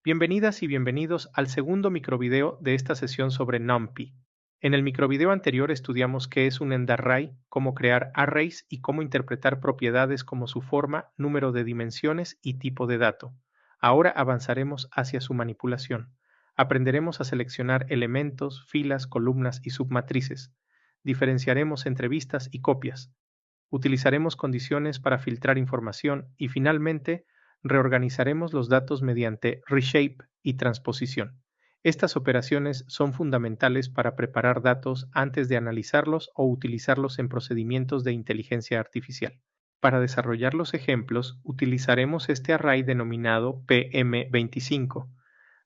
Bienvenidas y bienvenidos al segundo microvideo de esta sesión sobre NumPy. En el microvideo anterior estudiamos qué es un endarray, cómo crear arrays y cómo interpretar propiedades como su forma, número de dimensiones y tipo de dato. Ahora avanzaremos hacia su manipulación. Aprenderemos a seleccionar elementos, filas, columnas y submatrices. Diferenciaremos entre vistas y copias. Utilizaremos condiciones para filtrar información y finalmente reorganizaremos los datos mediante reshape y transposición. Estas operaciones son fundamentales para preparar datos antes de analizarlos o utilizarlos en procedimientos de inteligencia artificial. Para desarrollar los ejemplos, utilizaremos este array denominado PM25.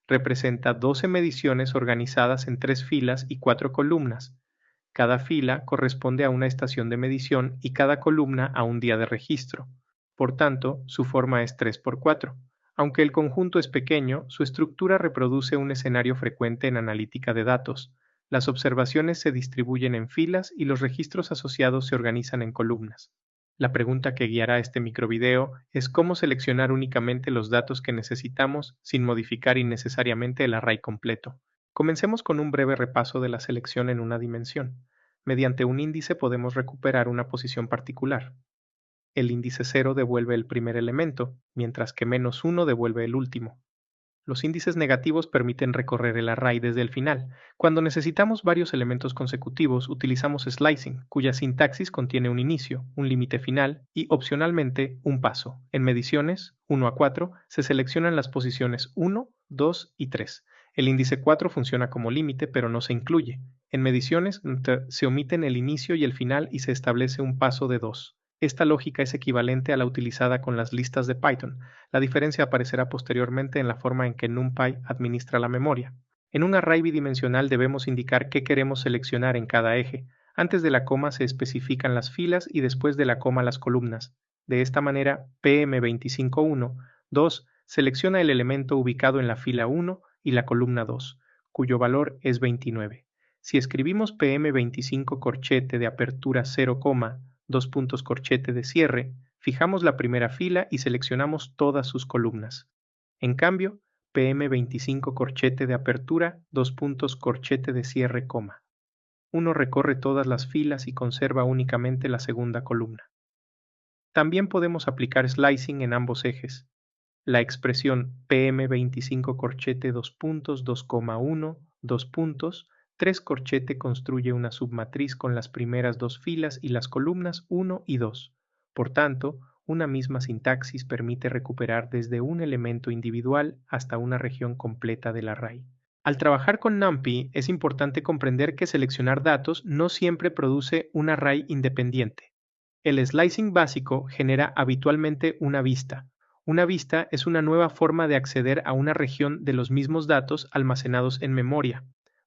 Representa 12 mediciones organizadas en 3 filas y 4 columnas. Cada fila corresponde a una estación de medición y cada columna a un día de registro. Por tanto, su forma es 3 por 4. Aunque el conjunto es pequeño, su estructura reproduce un escenario frecuente en analítica de datos. Las observaciones se distribuyen en filas y los registros asociados se organizan en columnas. La pregunta que guiará este microvideo es cómo seleccionar únicamente los datos que necesitamos sin modificar innecesariamente el array completo. Comencemos con un breve repaso de la selección en una dimensión. Mediante un índice podemos recuperar una posición particular. El índice 0 devuelve el primer elemento, mientras que -1 devuelve el último. Los índices negativos permiten recorrer el array desde el final. Cuando necesitamos varios elementos consecutivos, utilizamos slicing, cuya sintaxis contiene un inicio, un límite final y, opcionalmente, un paso. En mediciones, 1 a 4, se seleccionan las posiciones 1, 2 y 3. El índice 4 funciona como límite, pero no se incluye. En mediciones, se omiten el inicio y el final y se establece un paso de 2. Esta lógica es equivalente a la utilizada con las listas de Python. La diferencia aparecerá posteriormente en la forma en que NumPy administra la memoria. En un array bidimensional debemos indicar qué queremos seleccionar en cada eje. Antes de la coma se especifican las filas y después de la coma las columnas. De esta manera, PM251, 2 selecciona el elemento ubicado en la fila 1 y la columna 2, cuyo valor es 29. Si escribimos PM25 corchete de apertura 0, 2 puntos corchete de cierre, fijamos la primera fila y seleccionamos todas sus columnas. En cambio, PM25 corchete de apertura, 2 puntos corchete de cierre, coma. Uno recorre todas las filas y conserva únicamente la segunda columna. También podemos aplicar slicing en ambos ejes. La expresión PM25 corchete 2 puntos 2,1 2 puntos 3 corchete construye una submatriz con las primeras dos filas y las columnas 1 y 2. Por tanto, una misma sintaxis permite recuperar desde un elemento individual hasta una región completa del array. Al trabajar con NumPy es importante comprender que seleccionar datos no siempre produce un array independiente. El slicing básico genera habitualmente una vista. Una vista es una nueva forma de acceder a una región de los mismos datos almacenados en memoria.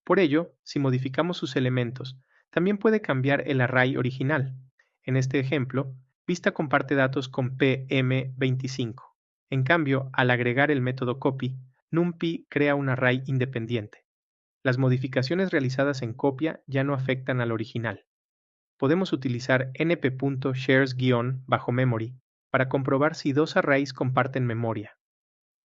Por ello, si modificamos sus elementos, también puede cambiar el array original. En este ejemplo, vista comparte datos con PM25. En cambio, al agregar el método copy, NumPy crea un array independiente. Las modificaciones realizadas en copia ya no afectan al original. Podemos utilizar np.shares-memory para comprobar si dos arrays comparten memoria.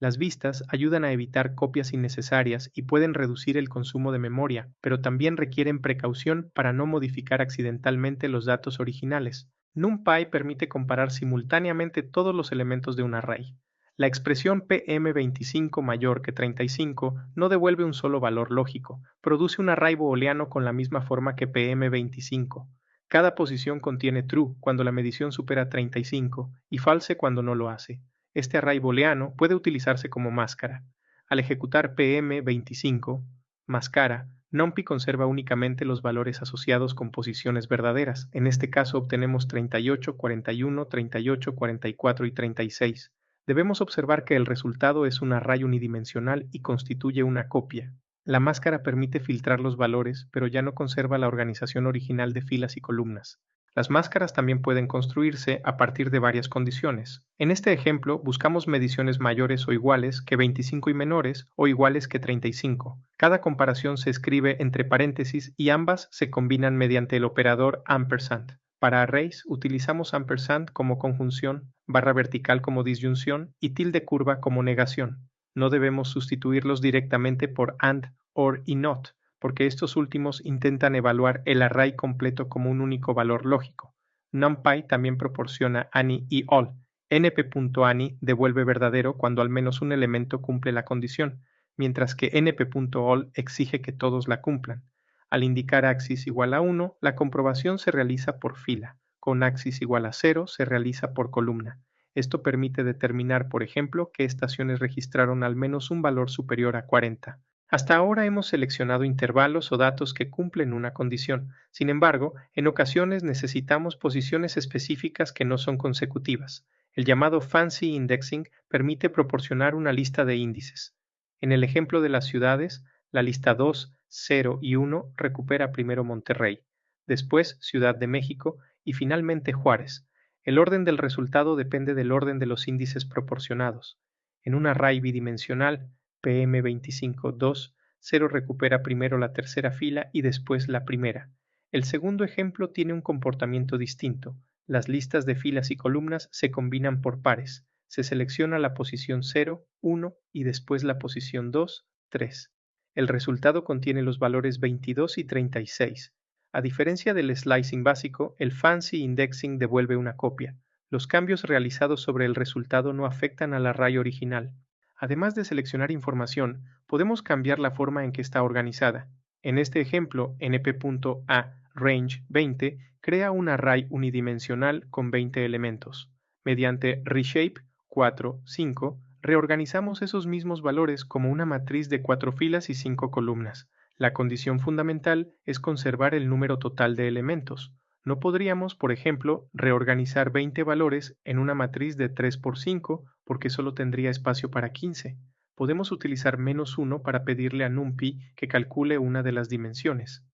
Las vistas ayudan a evitar copias innecesarias y pueden reducir el consumo de memoria, pero también requieren precaución para no modificar accidentalmente los datos originales. NumPy permite comparar simultáneamente todos los elementos de un array. La expresión PM25 mayor que 35 no devuelve un solo valor lógico, produce un array booleano con la misma forma que PM25. Cada posición contiene true cuando la medición supera 35 y false cuando no lo hace. Este array booleano puede utilizarse como máscara. Al ejecutar PM25, máscara, NumPy conserva únicamente los valores asociados con posiciones verdaderas. En este caso obtenemos 38, 41, 38, 44 y 36. Debemos observar que el resultado es un array unidimensional y constituye una copia. La máscara permite filtrar los valores, pero ya no conserva la organización original de filas y columnas. Las máscaras también pueden construirse a partir de varias condiciones. En este ejemplo, buscamos mediciones mayores o iguales que 25 y menores o iguales que 35. Cada comparación se escribe entre paréntesis y ambas se combinan mediante el operador ampersand. Para arrays utilizamos ampersand como conjunción, barra vertical como disyunción y tilde curva como negación. No debemos sustituirlos directamente por AND, OR y NOT, porque estos últimos intentan evaluar el array completo como un único valor lógico. NumPy también proporciona ANY y ALL. np.any devuelve verdadero cuando al menos un elemento cumple la condición, mientras que np.all exige que todos la cumplan. Al indicar axis igual a 1, la comprobación se realiza por fila. Con axis igual a 0 se realiza por columna. Esto permite determinar, por ejemplo, qué estaciones registraron al menos un valor superior a 40. Hasta ahora hemos seleccionado intervalos o datos que cumplen una condición. Sin embargo, en ocasiones necesitamos posiciones específicas que no son consecutivas. El llamado Fancy Indexing permite proporcionar una lista de índices. En el ejemplo de las ciudades, la lista 2, 0 y 1 recupera primero Monterrey, después Ciudad de México y finalmente Juárez. El orden del resultado depende del orden de los índices proporcionados. En un array bidimensional, PM25-2, 0 recupera primero la tercera fila y después la primera. El segundo ejemplo tiene un comportamiento distinto. Las listas de filas y columnas se combinan por pares. Se selecciona la posición 0, 1 y después la posición 2, 3. El resultado contiene los valores 22 y 36. A diferencia del slicing básico, el fancy indexing devuelve una copia. Los cambios realizados sobre el resultado no afectan al array original. Además de seleccionar información, podemos cambiar la forma en que está organizada. En este ejemplo, np.aRange20 crea un array unidimensional con 20 elementos. Mediante reshape 4, 5, reorganizamos esos mismos valores como una matriz de 4 filas y 5 columnas. La condición fundamental es conservar el número total de elementos. No podríamos, por ejemplo, reorganizar 20 valores en una matriz de 3 por 5 porque solo tendría espacio para 15. Podemos utilizar -1 para pedirle a NumPy que calcule una de las dimensiones.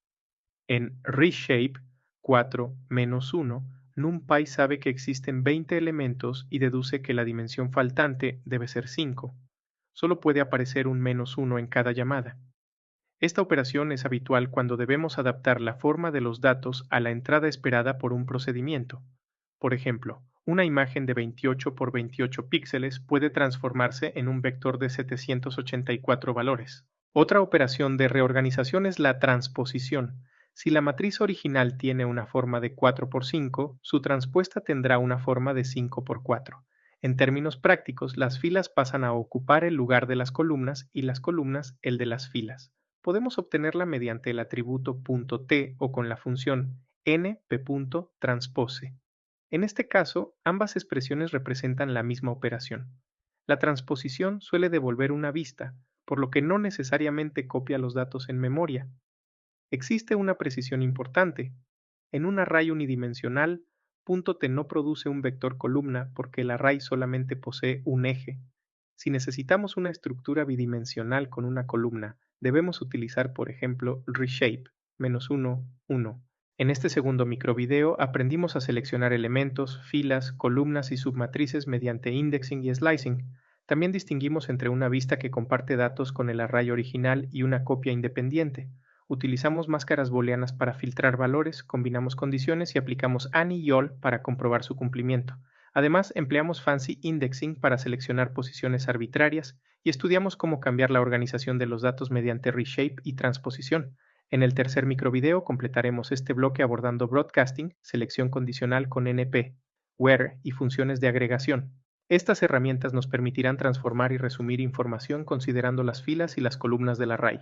En reshape 4-1, NumPy sabe que existen 20 elementos y deduce que la dimensión faltante debe ser 5. Solo puede aparecer un -1 en cada llamada. Esta operación es habitual cuando debemos adaptar la forma de los datos a la entrada esperada por un procedimiento. Por ejemplo, una imagen de 28 por 28 píxeles puede transformarse en un vector de 784 valores. Otra operación de reorganización es la transposición. Si la matriz original tiene una forma de 4 por 5, su transpuesta tendrá una forma de 5 por 4. En términos prácticos, las filas pasan a ocupar el lugar de las columnas y las columnas el de las filas. Podemos obtenerla mediante el atributo .t o con la función np.transpose. En este caso, ambas expresiones representan la misma operación. La transposición suele devolver una vista, por lo que no necesariamente copia los datos en memoria. Existe una precisión importante. En un array unidimensional, .t no produce un vector columna porque el array solamente posee un eje. Si necesitamos una estructura bidimensional con una columna, debemos utilizar, por ejemplo, reshape -1, 1. En este segundo microvideo aprendimos a seleccionar elementos, filas, columnas y submatrices mediante indexing y slicing. También distinguimos entre una vista que comparte datos con el array original y una copia independiente. Utilizamos máscaras booleanas para filtrar valores, combinamos condiciones y aplicamos ANY y ALL para comprobar su cumplimiento. Además, empleamos Fancy Indexing para seleccionar posiciones arbitrarias y estudiamos cómo cambiar la organización de los datos mediante reshape y transposición. En el tercer microvideo completaremos este bloque abordando broadcasting, selección condicional con NP, where y funciones de agregación. Estas herramientas nos permitirán transformar y resumir información considerando las filas y las columnas del array.